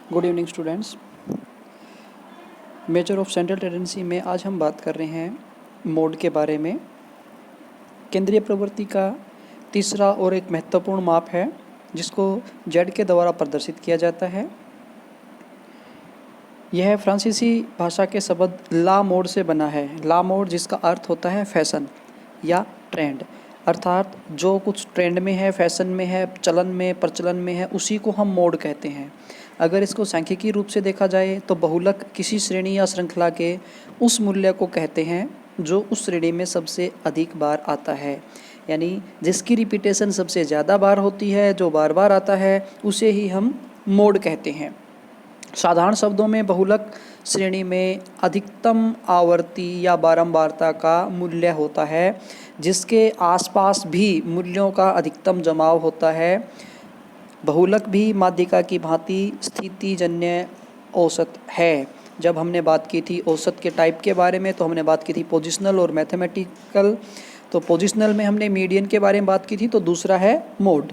Good evening students. Measure of central tendency में आज हम बात कर रहे हैं मोड के बारे में। केंद्रीय प्रवृत्ति का तीसरा और एक महत्वपूर्ण माप है जिसको जेड के द्वारा प्रदर्शित किया जाता है। यह फ्रांसीसी भाषा के शब्द ला मोड से बना है। ला मोड जिसका अर्थ होता है फैशन या ट्रेंड, अर्थात जो कुछ ट्रेंड में है, फैशन में है, चलन में, प्रचलन में है, उसी को हम मोड कहते हैं। अगर इसको सांख्यिकी रूप से देखा जाए तो बहुलक किसी श्रेणी या श्रृंखला के उस मूल्य को कहते हैं जो उस श्रेणी में सबसे अधिक बार आता है, यानी जिसकी रिपीटेशन सबसे ज़्यादा बार होती है, जो बार बार आता है, उसे ही हम मोड कहते हैं। साधारण शब्दों में बहुलक श्रेणी में अधिकतम आवर्ती या बारंबारता का मूल्य होता है जिसके आसपास भी मूल्यों का अधिकतम जमाव होता है। बहुलक भी माध्यिका की भांति स्थितिजन्य औसत है। जब हमने बात की थी औसत के टाइप के बारे में तो हमने बात की थी पोजिशनल और मैथमेटिकल। तो पोजिशनल में हमने मीडियन के बारे में बात की थी, तो दूसरा है मोड।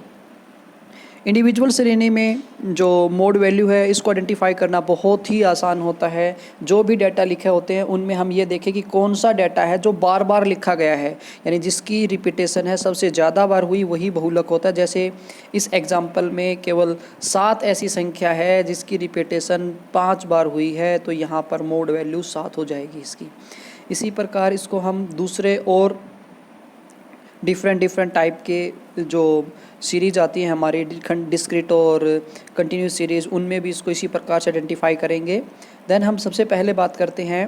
इंडिविजुअल श्रेणी में जो मोड वैल्यू है इसको आइडेंटिफाई करना बहुत ही आसान होता है। जो भी डाटा लिखे होते हैं उनमें हम ये देखें कि कौन सा डाटा है जो बार बार लिखा गया है, यानी जिसकी रिपीटेशन है सबसे ज़्यादा बार हुई, वही बहुलक होता है। जैसे इस एग्जाम्पल में केवल 7 ऐसी संख्या है जिसकी रिपीटेशन 5 बार हुई है, तो यहाँ पर मोड वैल्यू 7 हो जाएगी इसकी। इसी प्रकार इसको हम दूसरे और डिफरेंट टाइप के जो सीरीज आती हैं हमारी डिस्क्रीट और कंटिन्यूस सीरीज़, उनमें भी इसको इसी प्रकार से आइडेंटिफाई करेंगे। देन हम सबसे पहले बात करते हैं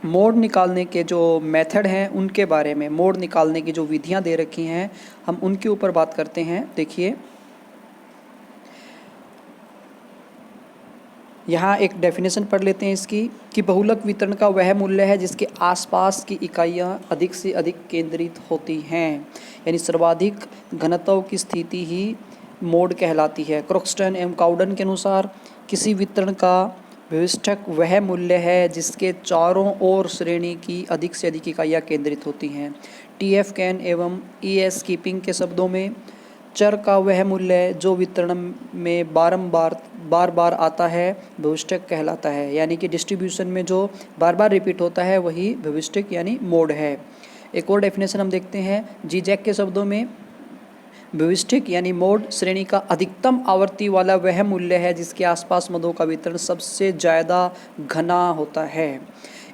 मोड निकालने के जो मेथड हैं उनके बारे में। मोड निकालने की जो विधियां दे रखी हैं हम उनके ऊपर बात करते हैं। देखिए यहाँ एक डेफिनेशन पढ़ लेते हैं इसकी कि बहुलक वितरण का वह मूल्य है जिसके आसपास की इकाइयाँ अधिक से अधिक केंद्रित होती हैं, यानी सर्वाधिक घनत्व की स्थिति ही मोड कहलाती है। क्रोक्सटन एवं काउडन के अनुसार किसी वितरण का विशिष्टक वह मूल्य है जिसके चारों ओर श्रेणी की अधिक से अधिक इकाइयाँ केंद्रित होती हैं। TF कैन एवं ES कीपिंग के शब्दों में चर का वह मूल्य जो वितरण में बार बार आता है भविष्टक कहलाता है, यानी कि डिस्ट्रीब्यूशन में जो बार बार रिपीट होता है वही भविष्टक यानी मोड है। एक और डेफिनेशन हम देखते हैं जीजैक के शब्दों में भविष्टक यानी मोड श्रेणी का अधिकतम आवर्ती वाला वह मूल्य है जिसके आसपास मदों का वितरण सबसे ज़्यादा घना होता है।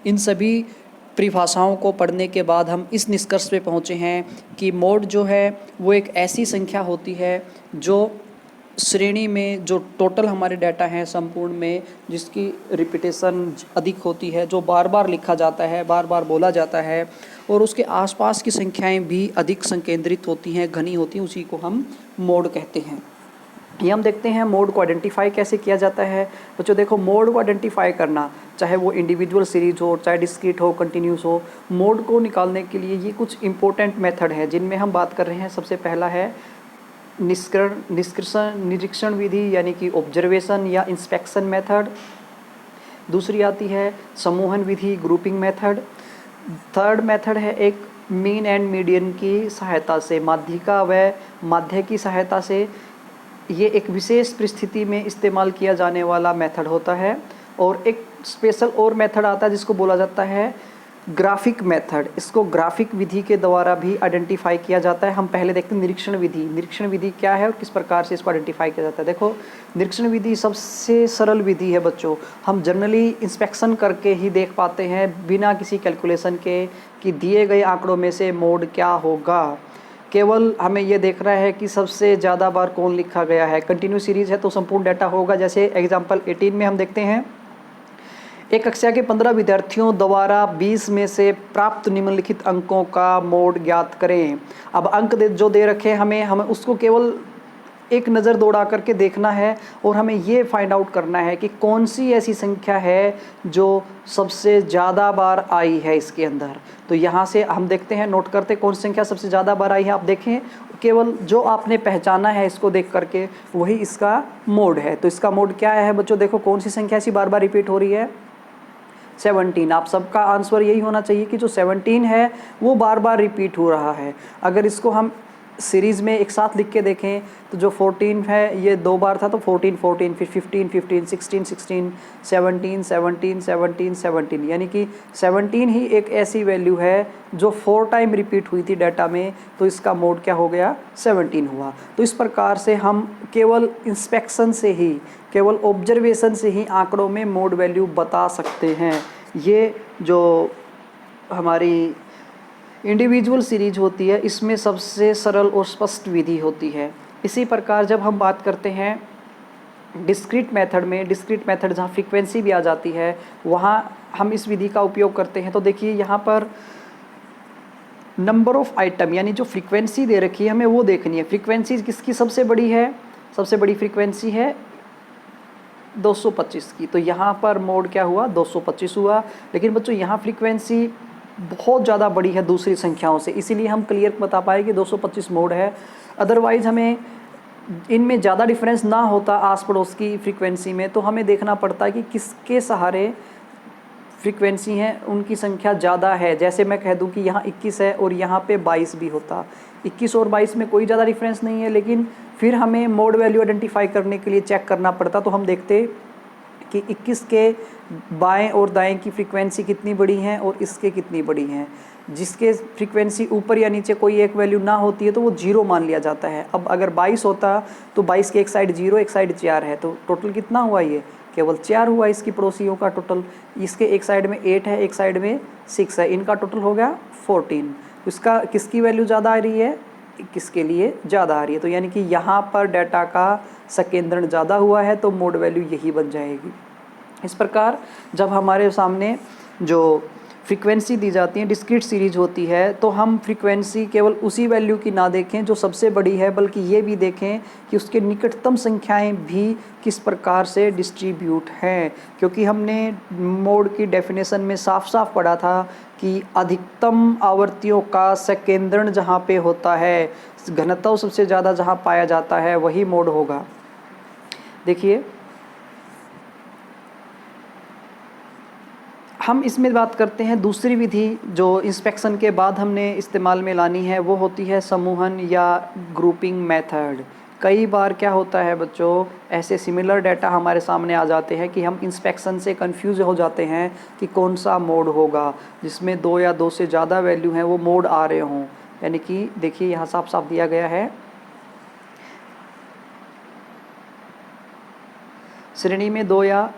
इन सभी परिभाषाओं को पढ़ने के बाद हम इस निष्कर्ष पे पहुँचे हैं कि मोड जो है वो एक ऐसी संख्या होती है जो श्रेणी में जो टोटल हमारे डाटा हैं संपूर्ण में जिसकी रिपीटेशन अधिक होती है, जो बार बार लिखा जाता है, बार बार बोला जाता है और उसके आसपास की संख्याएं भी अधिक संकेंद्रित होती हैं, घनी होती हैं, उसी को हम मोड कहते हैं। ये हम देखते हैं मोड को आइडेंटिफाई कैसे किया जाता है। बच्चों देखो, मोड को आइडेंटिफाई करना, चाहे वो इंडिविजुअल सीरीज हो, चाहे डिस्क्रीट हो, कंटिन्यूस हो, मोड को निकालने के लिए ये कुछ इंपॉर्टेंट मेथड है जिनमें हम बात कर रहे हैं। सबसे पहला है निरीक्षण विधि यानी कि ऑब्जर्वेशन या इंस्पेक्शन मेथड। दूसरी आती है समूहन विधि, ग्रुपिंग मेथड। थर्ड मेथड है एक मीन एंड मीडियन की सहायता से, माध्यिका व माध्य की सहायता से। ये एक विशेष परिस्थिति में इस्तेमाल किया जाने वाला मेथड होता है। और एक स्पेशल और मेथड आता है जिसको बोला जाता है ग्राफिक मेथड। इसको ग्राफिक विधि के द्वारा भी आइडेंटिफाई किया जाता है। हम पहले देखते हैं निरीक्षण विधि। निरीक्षण विधि क्या है और किस प्रकार से इसको आइडेंटिफाई किया जाता है। देखो, निरीक्षण विधि सबसे सरल विधि है बच्चों। हम जनरली इंस्पेक्शन करके ही देख पाते हैं बिना किसी कैलकुलेशन के कि दिए गए आंकड़ों में से मोड क्या होगा। केवल हमें ये देखना है कि सबसे ज़्यादा बार कौन लिखा गया है। कंटिन्यू सीरीज़ है तो संपूर्ण डाटा होगा। जैसे एग्जाम्पल 18 में हम देखते हैं एक कक्षा के 15 विद्यार्थियों द्वारा 20 में से प्राप्त निम्नलिखित अंकों का मोड ज्ञात करें। अब अंक जो दे रखे हैं हमें उसको केवल एक नज़र दौड़ा करके देखना है और हमें ये फाइंड आउट करना है कि कौन सी ऐसी संख्या है जो सबसे ज़्यादा बार आई है इसके अंदर। तो यहाँ से हम देखते हैं, नोट करते कौन सी संख्या सबसे ज़्यादा बार आई है। आप देखें, केवल जो आपने पहचाना है इसको देख करके वही इसका मोड है। तो इसका मोड क्या है बच्चों? देखो, कौन सी संख्या ऐसी बार बार रिपीट हो रही है? 17। आप सबका आंसर यही होना चाहिए कि जो 17 है वो बार बार रिपीट हो रहा है। अगर इसको हम सीरीज़ में एक साथ लिख के देखें तो जो 14 है ये 2 बार था, तो 14 14, फिर 15 15, 16 16, 17 17, 17 17, यानी कि 17 ही एक ऐसी वैल्यू है जो 4 टाइम रिपीट हुई थी डाटा में, तो इसका मोड क्या हो गया, 17 हुआ। तो इस प्रकार से हम केवल इंस्पेक्शन से ही, केवल ऑब्जर्वेशन से ही आंकड़ों में मोड वैल्यू बता सकते हैं। ये जो हमारी इंडिविजुअल सीरीज होती है इसमें सबसे सरल और स्पष्ट विधि होती है। इसी प्रकार जब हम बात करते हैं डिस्क्रीट मेथड में, डिस्क्रीट मेथड जहाँ फ्रीक्वेंसी भी आ जाती है, वहाँ हम इस विधि का उपयोग करते हैं। तो देखिए यहाँ पर नंबर ऑफ आइटम यानी जो फ्रीक्वेंसी दे रखी है हमें वो देखनी है। फ्रीक्वेंसी किसकी सबसे बड़ी है, सबसे बड़ी फ्रीक्वेंसी है 225 की, तो यहाँ पर मोड क्या हुआ, 225 हुआ। लेकिन बच्चों यहाँ फ्रीक्वेंसी बहुत ज़्यादा बड़ी है दूसरी संख्याओं से, इसीलिए हम क्लियर बता पाए कि 225 मोड है। अदरवाइज़ हमें इनमें ज़्यादा डिफरेंस ना होता आस पड़ोस की फ्रीक्वेंसी में, तो हमें देखना पड़ता है कि किसके सहारे फ्रीक्वेंसी हैं उनकी संख्या ज़्यादा है। जैसे मैं कह दूं कि यहाँ 21 है और यहाँ पे 22 भी होता, 21 और 22 में कोई ज़्यादा डिफरेंस नहीं है, लेकिन फिर हमें मोड वैल्यू आइडेंटिफाई करने के लिए चेक करना पड़ता। तो हम देखते कि 21 के बाएं और दाएं की फ्रीक्वेंसी कितनी बड़ी है और इसके कितनी बड़ी हैं। जिसके फ्रीक्वेंसी ऊपर या नीचे कोई एक वैल्यू ना होती है तो वो 0 मान लिया जाता है। अब अगर 22 होता तो 22 के एक साइड 0 एक साइड 4 है, तो टोटल कितना हुआ, ये केवल 4 हुआ इसकी पड़ोसियों का टोटल। इसके एक साइड में 8 है, एक साइड में 6 है, इनका टोटल हो गया 14। इसका किसकी वैल्यू ज़्यादा आ रही है, किसके लिए ज़्यादा आ रही है, तो यानी कि यहाँ पर डाटा का संकेंद्रण ज़्यादा हुआ है तो मोड वैल्यू यही बन जाएगी। इस प्रकार जब हमारे सामने जो फ्रीक्वेंसी दी जाती है डिस्क्रीट सीरीज होती है, तो हम फ्रीक्वेंसी केवल उसी वैल्यू की ना देखें जो सबसे बड़ी है, बल्कि ये भी देखें कि उसके निकटतम संख्याएं भी किस प्रकार से डिस्ट्रीब्यूट हैं। क्योंकि हमने मोड की डेफिनेशन में साफ साफ पढ़ा था कि अधिकतम आवर्तियों का संकेंद्रण जहाँ पे होता है, घनत्व सबसे ज़्यादा जहाँ पाया जाता है वही मोड होगा। देखिए हम इसमें बात करते हैं दूसरी विधि जो इंस्पेक्शन के बाद हमने इस्तेमाल में लानी है, वो होती है समूहन या ग्रुपिंग मेथड। कई बार क्या होता है बच्चों, ऐसे सिमिलर डाटा हमारे सामने आ जाते हैं कि हम इंस्पेक्शन से कंफ्यूज हो जाते हैं कि कौन सा मोड होगा, जिसमें 2 या 2 से ज़्यादा वैल्यू हैं वो मोड आ रहे हों। यानी कि देखिए यहाँ साफ साफ दिया गया है, श्रेणी में 2 या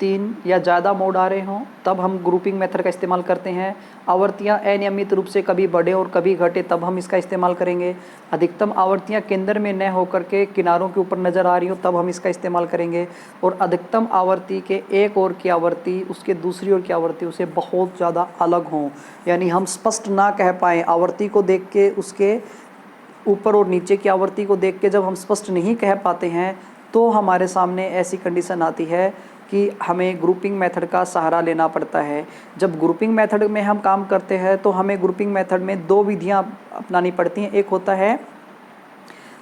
3 या ज़्यादा मोड आ रहे हों तब हम ग्रुपिंग मेथड का इस्तेमाल करते हैं। आवर्तियाँ अनियमित रूप से कभी बढ़े और कभी घटे तब हम इसका इस्तेमाल करेंगे। अधिकतम आवर्तियाँ केंद्र में न होकर के किनारों के ऊपर नज़र आ रही हो तब हम इसका इस्तेमाल करेंगे। और अधिकतम आवर्ती के एक ओर की आवर्ती उसके दूसरी ओर की आवर्ती उसे बहुत ज़्यादा अलग हों, यानी हम स्पष्ट ना कह पाएँ। आवर्ती को देख के, उसके ऊपर और नीचे की आवर्ती को देख के जब हम स्पष्ट नहीं कह पाते हैं तो हमारे सामने ऐसी कंडीशन आती है कि हमें ग्रुपिंग मेथड का सहारा लेना पड़ता है। जब ग्रुपिंग मेथड में हम काम करते हैं तो हमें ग्रुपिंग मेथड में 2 विधियां अपनानी पड़ती हैं। एक होता है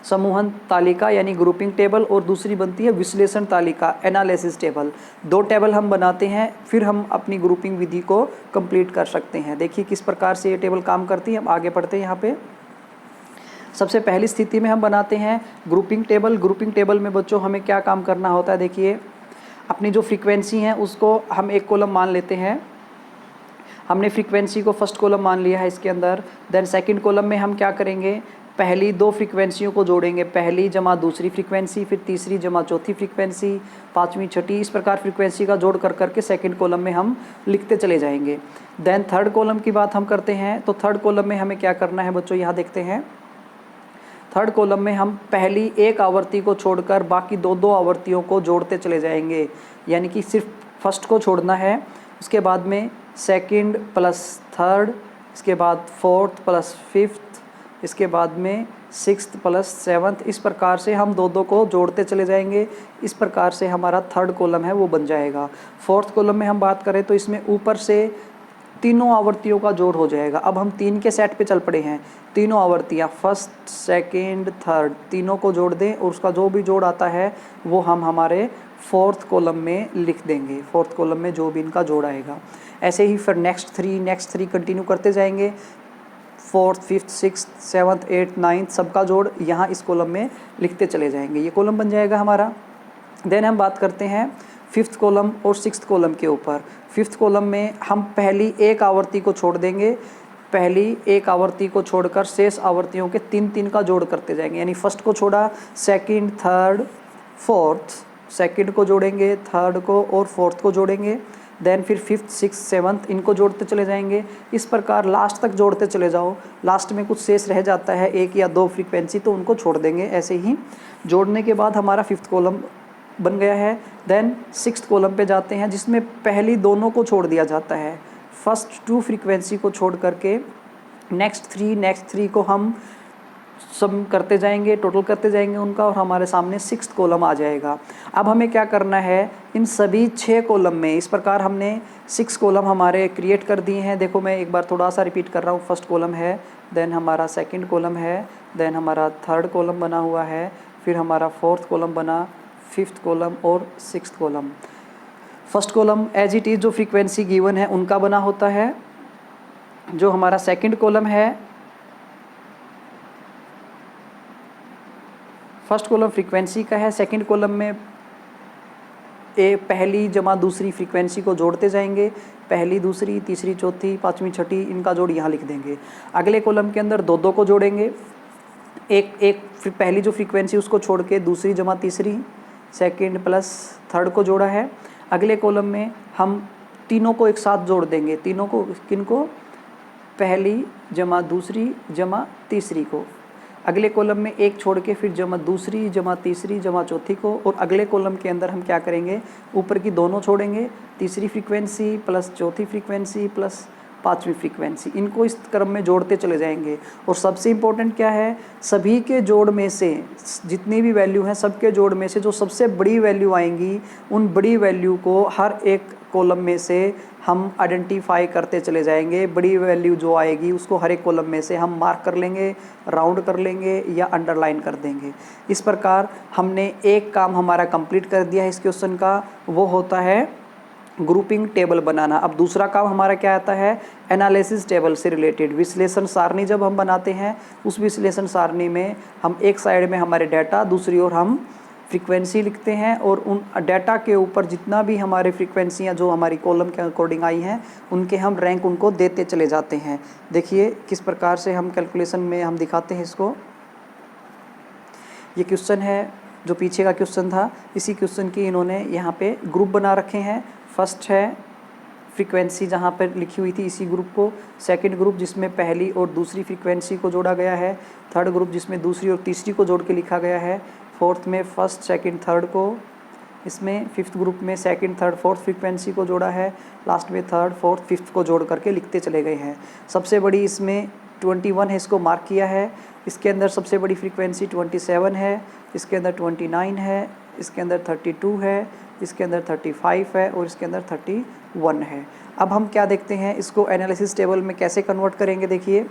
समूहन तालिका यानी ग्रुपिंग टेबल, और दूसरी बनती है विश्लेषण तालिका एनालिसिस टेबल। 2 टेबल हम बनाते हैं, फिर हम अपनी ग्रुपिंग विधि को कंप्लीट कर सकते हैं। देखिए किस प्रकार से ये टेबल काम करती है। हम आगे बढ़ते हैं। यहाँ पे सबसे पहली स्थिति में हम बनाते हैं ग्रुपिंग टेबल। ग्रुपिंग टेबल में बच्चों हमें क्या काम करना होता है, देखिए अपनी जो फ्रीक्वेंसी है उसको हम एक कॉलम मान लेते हैं। हमने फ्रीक्वेंसी को फर्स्ट कॉलम मान लिया है इसके अंदर। देन सेकंड कॉलम में हम क्या करेंगे, पहली 2 फ्रीक्वेंसियों को जोड़ेंगे, पहली जमा दूसरी फ्रीक्वेंसी, फिर तीसरी जमा चौथी फ्रीक्वेंसी, पांचवी छठी, इस प्रकार फ्रीक्वेंसी का जोड़ कर करके सेकंड कॉलम में हम लिखते चले जाएंगे। देन थर्ड कॉलम की बात हम करते हैं, तो थर्ड कॉलम में हमें क्या करना है बच्चों, यहाँ देखते हैं। थर्ड कॉलम में हम पहली एक आवर्ती को छोड़कर बाकी 2-2 आवर्तियों को जोड़ते चले जाएंगे, यानी कि सिर्फ फर्स्ट को छोड़ना है। उसके बाद में सेकंड प्लस थर्ड, इसके बाद फोर्थ प्लस फिफ्थ, इसके बाद में सिक्स्थ प्लस सेवन्थ, इस प्रकार से हम 2-2 को जोड़ते चले जाएंगे। इस प्रकार से हमारा थर्ड कॉलम है वो बन जाएगा। फोर्थ कॉलम में हम बात करें तो इसमें ऊपर से तीनों आवर्तियों का जोड़ हो जाएगा। अब हम 3 के सेट पे चल पड़े हैं, तीनों आवर्तियाँ फर्स्ट सेकंड थर्ड तीनों को जोड़ दें और उसका जो भी जोड़ आता है वो हम हमारे फोर्थ कॉलम में लिख देंगे। फोर्थ कॉलम में जो भी इनका जोड़ आएगा, ऐसे ही फिर नेक्स्ट थ्री कंटिन्यू करते जाएंगे। Fourth, fifth, six, seventh, eighth, ninth सबका जोड़ यहाँ इस कॉलम में लिखते चले जाएंगे। ये कॉलम बन जाएगा हमारा। देन हम बात करते हैं फिफ्थ कॉलम और सिक्स्थ कॉलम के ऊपर। फिफ्थ कॉलम में हम पहली एक आवर्ती को छोड़ देंगे, पहली एक आवर्ती को छोड़कर शेष आवर्तियों के 3-3 का जोड़ करते जाएंगे। यानी फर्स्ट को छोड़ा, सेकंड, थर्ड, फोर्थ, सेकंड को जोड़ेंगे, थर्ड को और फोर्थ को जोड़ेंगे। देन फिर फिफ्थ, सिक्स, सेवन्थ इनको जोड़ते चले जाएंगे। इस प्रकार लास्ट तक जोड़ते चले जाओ। लास्ट में कुछ शेष रह जाता है, 1 या 2 फ्रीक्वेंसी, तो उनको छोड़ देंगे। ऐसे ही जोड़ने के बाद हमारा फिफ्थ कॉलम बन गया है। देन सिक्स्थ कॉलम पे जाते हैं, जिसमें पहली दोनों को छोड़ दिया जाता है। फर्स्ट 2 फ्रीक्वेंसी को छोड़ करके नेक्स्ट 3 को हम सम करते जाएंगे, टोटल करते जाएंगे उनका, और हमारे सामने सिक्स्थ कॉलम आ जाएगा। अब हमें क्या करना है, इन सभी 6 कॉलम में इस प्रकार हमने 6 कॉलम हमारे क्रिएट कर दिए हैं। देखो मैं एक बार थोड़ा सा रिपीट कर रहा हूँ। फर्स्ट कॉलम है, देन हमारा सेकंड कॉलम है, देन हमारा थर्ड कॉलम बना हुआ है, फिर हमारा फोर्थ कॉलम बना, फिफ्थ कॉलम और sixth column. First column as it is जो फ्रीक्वेंसी गिवन है उनका बना होता है। जो हमारा सेकंड कॉलम है, फर्स्ट कॉलम फ्रीक्वेंसी का है, सेकंड कॉलम में पहली जमा दूसरी फ्रीक्वेंसी को जोड़ते जाएंगे। पहली, दूसरी, तीसरी, चौथी, पाँचवीं, छठी इनका जोड़ यहाँ लिख देंगे। अगले कॉलम के अंदर 2-2 को जोड़ेंगे। एक पहली जो फ्रीक्वेंसी उसको छोड़ के दूसरी जमा तीसरी, सेकंड प्लस थर्ड को जोड़ा है। अगले कॉलम में हम तीनों को एक साथ जोड़ देंगे। तीनों को किनको? पहली जमा दूसरी जमा तीसरी को। अगले कॉलम में एक छोड़ के फिर जमा दूसरी जमा तीसरी जमा चौथी को। और अगले कॉलम के अंदर हम क्या करेंगे, ऊपर की दोनों छोड़ेंगे, तीसरी फ्रीक्वेंसी प्लस चौथी फ्रीक्वेंसी प्लस पाँचवीं फ्रीक्वेंसी, इनको इस क्रम में जोड़ते चले जाएंगे। और सबसे इम्पोर्टेंट क्या है, सभी के जोड़ में से जितनी भी वैल्यू हैं सबके जोड़ में से जो सबसे बड़ी वैल्यू आएंगी उन बड़ी वैल्यू को हर एक कॉलम में से हम आइडेंटिफाई करते चले जाएंगे। बड़ी वैल्यू जो आएगी उसको हर एक कॉलम में से हम मार्क कर लेंगे, राउंड कर लेंगे या अंडरलाइन कर देंगे। इस प्रकार हमने एक काम हमारा कंप्लीट कर दिया है इस क्वेश्चन का, वो होता है ग्रुपिंग टेबल बनाना। अब दूसरा काम हमारा क्या आता है, एनालिसिस टेबल से रिलेटेड विश्लेषण सारणी जब हम बनाते हैं उस विश्लेषण सारणी में हम एक साइड में हमारे डाटा, दूसरी ओर हम फ्रीक्वेंसी लिखते हैं। और उन डाटा के ऊपर जितना भी हमारे फ्रीक्वेंसियाँ जो हमारी कॉलम के अकॉर्डिंग आई हैं उनके हम रैंक उनको देते चले जाते हैं। देखिए किस प्रकार से हम कैलकुलेशन में हम दिखाते हैं इसको। ये क्वेश्चन है जो पीछे का क्वेश्चन था, इसी क्वेश्चन की इन्होंने यहाँ पे ग्रुप बना रखे हैं। फर्स्ट है फ्रीक्वेंसी जहाँ पर लिखी हुई थी इसी ग्रुप को, सेकंड ग्रुप जिसमें पहली और दूसरी फ्रीक्वेंसी को जोड़ा गया है, थर्ड ग्रुप जिसमें दूसरी और तीसरी को जोड़ के लिखा गया है, फोर्थ में फर्स्ट सेकंड थर्ड को, इसमें फिफ्थ ग्रुप में सेकंड थर्ड फोर्थ फ्रीक्वेंसी को जोड़ा है, लास्ट में थर्ड फोर्थ फिफ्थ को जोड़ करके लिखते चले गए हैं। सबसे बड़ी इसमें 21 है, इसको मार्क किया है। इसके अंदर सबसे बड़ी फ्रीक्वेंसी 27 है, इसके अंदर 29 है, इसके अंदर 32 है, इसके अंदर 35 है और इसके अंदर 31 है। अब हम क्या देखते हैं, इसको एनालिसिस टेबल में कैसे कन्वर्ट करेंगे। देखिए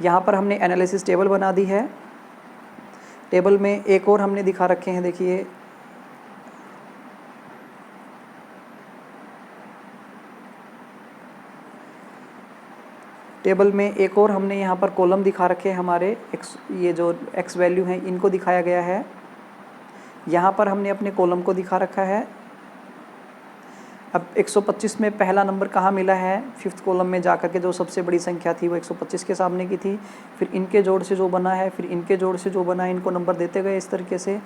यहाँ पर हमने एनालिसिस टेबल बना दी है। टेबल में एक और हमने दिखा रखे हैं, देखिए टेबल में एक और हमने यहाँ पर कॉलम दिखा रखे हैं हमारे एक्स, ये जो एक्स वैल्यू हैं इनको दिखाया गया है। यहाँ पर हमने अपने कॉलम को दिखा रखा है। अब 125 में पहला नंबर कहाँ मिला है, फिफ्थ कॉलम में जाकर के जो सबसे बड़ी संख्या थी वो 125 के सामने की थी। फिर इनके जोड़ से जो बना है, फिर इनके जोड़ से जो बना है, इनको नंबर देते गए इस तरीके से।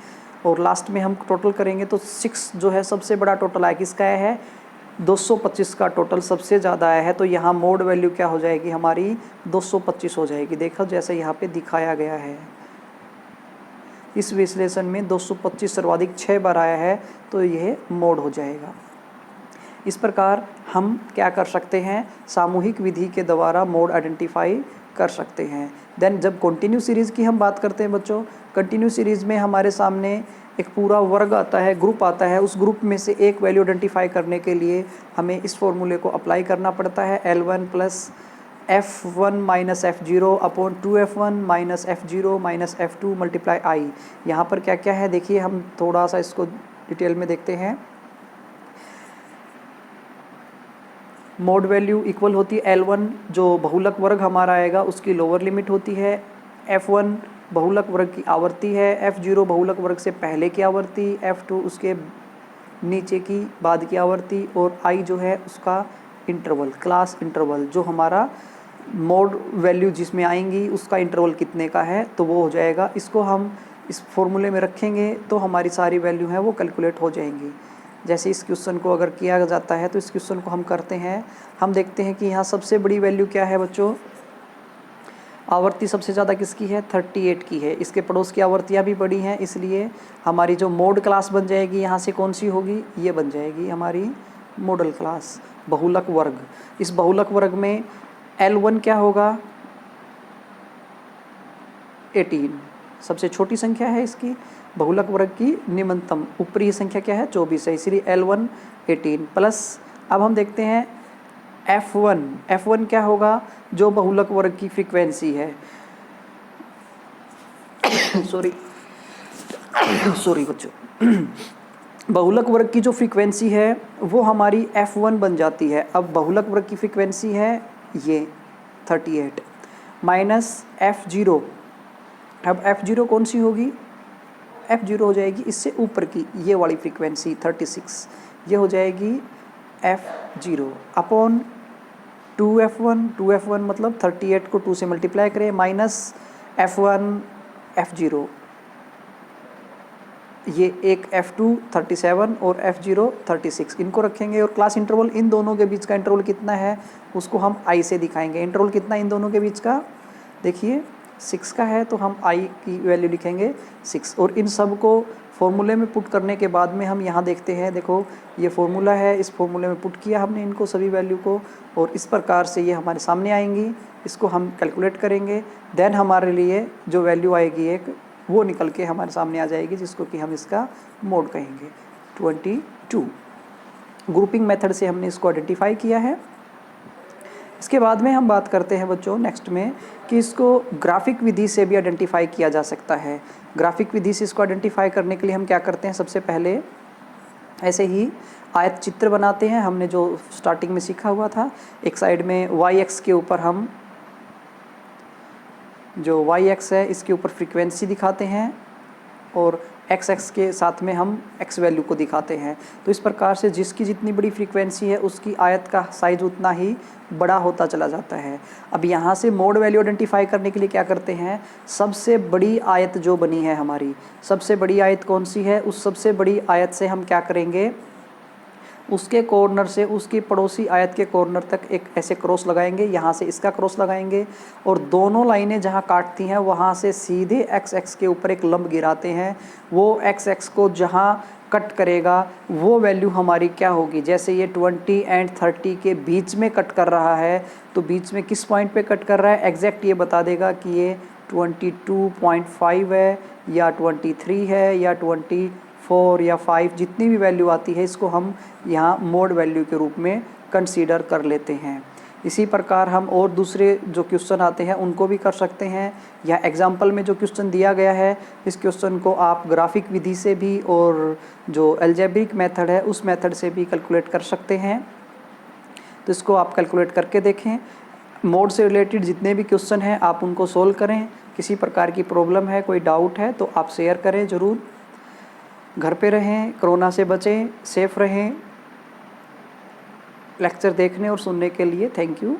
और लास्ट में हम टोटल करेंगे तो 6 जो है सबसे बड़ा टोटल आया, किसका आया है, 225 का टोटल सबसे ज़्यादा आया है। तो यहाँ मोड वैल्यू क्या हो जाएगी हमारी, 225 हो जाएगी। देखो जैसे यहाँ पे दिखाया गया है, इस विश्लेषण में 225 सर्वाधिक 6 बार आया है तो यह मोड हो जाएगा। इस प्रकार हम क्या कर सकते हैं, सामूहिक विधि के द्वारा मोड आइडेंटिफाई कर सकते हैं। देन जब कंटिन्यू सीरीज़ की हम बात करते हैं बच्चों, कंटिन्यू सीरीज़ में हमारे सामने एक पूरा वर्ग आता है, ग्रुप आता है। उस ग्रुप में से एक वैल्यू आइडेंटिफाई करने के लिए हमें इस फॉर्मूले को अप्लाई करना पड़ता है, L1 plus F1 minus F0 upon 2F1 minus F0 minus F2 multiply I। यहाँ पर क्या क्या है देखिए, हम थोड़ा सा इसको डिटेल में देखते हैं। मोड वैल्यू इक्वल होती है L1 जो बहुलक वर्ग हमारा आएगा उसकी लोअर लिमिट होती है, F1 बहुलक वर्ग की आवर्ती है, F0 बहुलक वर्ग से पहले की आवर्ती, F2 उसके नीचे की बाद की आवर्ती, और I जो है उसका इंटरवल, क्लास इंटरवल, जो हमारा मोड वैल्यू जिसमें आएंगी उसका इंटरवल कितने का है तो वो हो जाएगा। इसको हम इस फॉर्मूले में रखेंगे तो हमारी सारी वैल्यू है वो कैलकुलेट हो जाएंगी। जैसे इस क्वेश्चन को अगर किया जाता है तो इस क्वेश्चन को हम करते हैं, हम देखते हैं कि यहाँ सबसे बड़ी वैल्यू क्या है बच्चों, आवर्ती सबसे ज़्यादा किसकी है, 38 की है। इसके पड़ोस की आवर्तियाँ भी बड़ी हैं, इसलिए हमारी जो मोड क्लास बन जाएगी यहाँ से कौन सी होगी, ये बन जाएगी हमारी मॉडल क्लास, बहुलक वर्ग। इस बहुलक वर्ग में L1 क्या होगा, 18 सबसे छोटी संख्या है इसकी, बहुलक वर्ग की निम्नतम ऊपरी संख्या क्या है, 24 है, इसलिए L1 18 प्लस। अब हम देखते हैं F1 क्या होगा, जो बहुलक वर्ग की फ्रीक्वेंसी है सॉरी बच्चों बहुलक वर्ग की जो फ्रीक्वेंसी है वो हमारी F1 बन जाती है। अब बहुलक वर्ग की फ्रीक्वेंसी है ये 38 माइनस F0। अब F0 कौन सी होगी, F0 हो जाएगी इससे ऊपर की ये वाली फ्रीक्वेंसी 36, ये हो जाएगी F0 अपॉन 2F1 मतलब 38 को 2 से मल्टीप्लाई करें माइनस F1 F0, ये एक F2 37 और F0 36, इनको रखेंगे और क्लास इंटरवल इन दोनों के बीच का इंटरवल कितना है उसको हम I से दिखाएंगे। इंटरवल कितना इन दोनों के बीच का, देखिए 6 का है तो हम I की वैल्यू लिखेंगे 6, और इन सब को फॉर्मूले में पुट करने के बाद में हम यहाँ देखते हैं, देखो ये फॉर्मूला है, इस फॉर्मूले में पुट किया हमने इनको सभी वैल्यू को, और इस प्रकार से ये हमारे सामने आएंगी। इसको हम कैलकुलेट करेंगे, देन हमारे लिए जो वैल्यू आएगी एक वो निकल के हमारे सामने आ जाएगी, जिसको कि हम इसका मोड कहेंगे 22। ग्रुपिंग मेथड से हमने इसको आइडेंटिफाई किया है। इसके बाद में हम बात करते हैं बच्चों नेक्स्ट में कि इसको ग्राफिक विधि से भी आइडेंटिफाई किया जा सकता है। ग्राफिक विधि से इसको आइडेंटिफाई करने के लिए हम क्या करते हैं, सबसे पहले ऐसे ही आयत चित्र बनाते हैं, हमने जो स्टार्टिंग में सीखा हुआ था। एक साइड में y-x के ऊपर हम जो y-x है इसके ऊपर फ्रीक्वेंसी दिखाते हैं, और x के साथ में हम x वैल्यू को दिखाते हैं। तो इस प्रकार से जिसकी जितनी बड़ी फ्रीक्वेंसी है उसकी आयत का साइज उतना ही बड़ा होता चला जाता है। अब यहाँ से मोड वैल्यू आइडेंटिफाई करने के लिए क्या करते हैं, सबसे बड़ी आयत जो बनी है हमारी, सबसे बड़ी आयत कौन सी है, उस सबसे बड़ी आयत से हम क्या करेंगे, उसके कॉर्नर से उसकी पड़ोसी आयत के कॉर्नर तक एक ऐसे क्रॉस लगाएंगे, यहाँ से इसका क्रॉस लगाएंगे, और दोनों लाइनें जहाँ काटती हैं वहाँ से सीधे x के ऊपर एक लंब गिराते हैं। वो x को जहाँ कट करेगा वो वैल्यू हमारी क्या होगी, जैसे ये 20 एंड 30 के बीच में कट कर रहा है तो बीच में किस पॉइंट पे कट कर रहा है एग्जैक्ट ये बता देगा कि ये 22.5 है या 23 है या 24 या 5, जितनी भी वैल्यू आती है इसको हम यहाँ मोड वैल्यू के रूप में कंसीडर कर लेते हैं। इसी प्रकार हम और दूसरे जो क्वेश्चन आते हैं उनको भी कर सकते हैं, या एग्जाम्पल में जो क्वेश्चन दिया गया है इस क्वेश्चन को आप ग्राफिक विधि से भी और जो अलजेब्रिक मेथड है उस मेथड से भी कैलकुलेट कर सकते हैं। तो इसको आप कैलकुलेट करके देखें। मोड से रिलेटेड जितने भी क्वेश्चन हैं आप उनको सोल्व करें। किसी प्रकार की प्रॉब्लम है, कोई डाउट है तो आप शेयर करें ज़रूर। घर पे रहें, कोरोना से बचें, सेफ रहें। लेक्चर देखने और सुनने के लिए थैंक यू।